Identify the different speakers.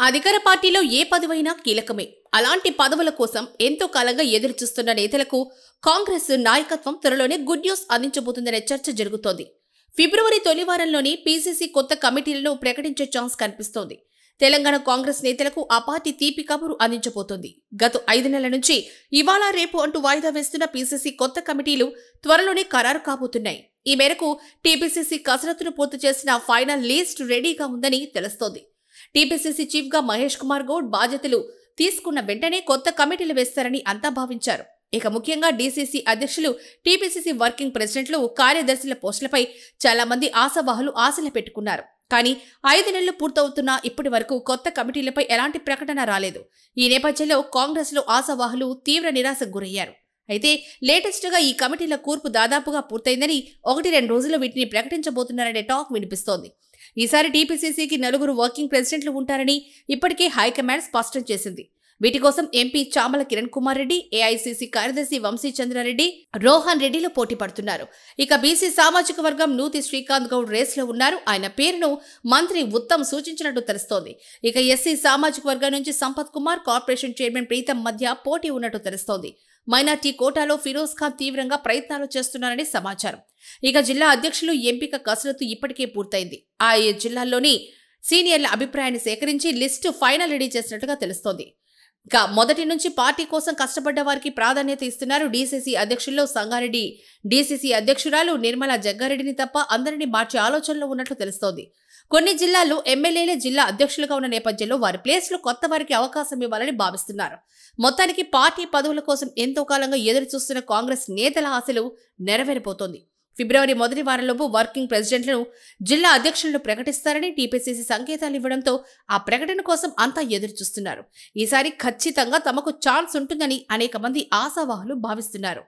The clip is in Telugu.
Speaker 1: అధికార పార్టీలో ఏ పదవైనా కీలకమే. అలాంటి పదవుల కోసం ఎంతో కాలంగా ఎదురుచూస్తున్న నేతలకు కాంగ్రెస్ నాయకత్వం త్వరలోనే గుడ్ న్యూస్ అందించబోతుందనే చర్చ జరుగుతోంది. ఫిబ్రవరి తొలి వారంలోనే పీసీసీ కొత్త కమిటీలను ప్రకటించే ఛాన్స్ కనిపిస్తోంది. తెలంగాణ కాంగ్రెస్ నేతలకు ఆ పార్టీ తీపి కబురు అందించబోతోంది. గత 5 నెలల నుంచి ఇవాళ రేపు అంటూ వాయిదా వేస్తున్న పీసీసీ కొత్త కమిటీలు త్వరలోనే ఖరారు కాబోతున్నాయి. ఈ మేరకు టీపీసీసీ కసరత్తును పూర్తి చేసిన ఫైనల్ లిస్ట్ రెడీగా ఉందని తెలుస్తోంది. టీపీసీసీ చీఫ్ గా మహేష్ కుమార్ గౌడ్ బాధ్యతలు తీసుకున్న వెంటనే కొత్త కమిటీలు వేస్తారని అంతా భావించారు. ఇక ముఖ్యంగా డీసీసీ అధ్యక్షులు, టీపీసీసీ వర్కింగ్ ప్రెసిడెంట్లు, కార్యదర్శుల పోస్టులపై చాలా మంది ఆశావాహులు ఆశలు పెట్టుకున్నారు. కానీ 5 నెలలు పూర్తవుతున్నా ఇప్పటి వరకు కొత్త కమిటీలపై ఎలాంటి ప్రకటన రాలేదు. ఈ నేపథ్యంలో కాంగ్రెస్ లో ఆశావాహులు తీవ్ర నిరాశకు గురయ్యారు. అయితే లేటెస్ట్ గా ఈ కమిటీల కూర్పు దాదాపుగా పూర్తయిందని, 1-2 రోజుల్లో వీటిని ప్రకటించబోతున్నారనే టాక్ వినిపిస్తోంది. ఈసారి టీపీసీసీకి 4 వర్కింగ్ ప్రెసిడెంట్లు ఉంటారని ఇప్పటికే హైకమాండ్ స్పష్టం చేసింది. వీటి కోసం ఎంపీ చామల కిరణ్ కుమార్ రెడ్డి, ఏఐసీసీ కార్యదర్శి వంశీ చంద్రారెడ్డి, రోహన్ రెడ్డిలు పోటీ పడుతున్నారు. ఇక బీసీ సామాజిక వర్గం నూతి శ్రీకాంత్ గౌడ్ రేస్లో ఉన్నారు. ఆయన పేరును మంత్రి ఉత్తమ్ సూచించినట్టు తెలుస్తోంది. ఇక ఎస్సీ సామాజిక వర్గం నుంచి సంపత్ కుమార్, కార్పొరేషన్ చైర్మన్ ప్రీతం మధ్య పోటీ ఉన్నట్టు తెలుస్తోంది. మైనార్టీ కోటాలో ఫిరోజ్ ఖాన్ తీవ్రంగా ప్రయత్నాలు చేస్తున్నారని సమాచారం. ఇక జిల్లా అధ్యక్షులు ఎంపిక కసరత్తు ఇప్పటికే పూర్తయింది. ఆ జిల్లాల్లోని సీనియర్ల అభిప్రాయాన్ని సేకరించి లిస్టు ఫైనల్ రెడీ చేసినట్టుగా తెలుస్తోంది. ఇక మొదటి నుంచి పార్టీ కోసం కష్టపడ్డ వారికి ప్రాధాన్యత ఇస్తున్నారు. డీసీసీ అధ్యక్షుల్లో సంగారెడ్డి డీసీసీ అధ్యక్షురాలు నిర్మలా జగ్గారెడ్డిని తప్ప అందరినీ మార్చే ఆలోచనలో ఉన్నట్లు తెలుస్తోంది. కొన్ని జిల్లాల్లో ఎమ్మెల్యేలే జిల్లా అధ్యక్షులుగా ఉన్న నేపథ్యంలో వారి ప్లేస్లో కొత్త వారికి అవకాశం ఇవ్వాలని భావిస్తున్నారు. మొత్తానికి పార్టీ పదవుల కోసం ఎంతో కాలంగా ఎదురు చూస్తున్న కాంగ్రెస్ నేతల ఆశలు నెరవేరిపోతోంది. ఫిబ్రవరి మొదటి వారంలోపు వర్కింగ్ ప్రెసిడెంట్లను, జిల్లా అధ్యక్షులను ప్రకటిస్తారని టీపీసీసీ సంకేతాలు ఇవ్వడంతో ఆ ప్రకటన కోసం అంతా ఎదురు చూస్తున్నారు. ఈసారి ఖచ్చితంగా తమకు ఛాన్స్ ఉంటుందని అనేక మంది ఆశావాహులు భావిస్తున్నారు.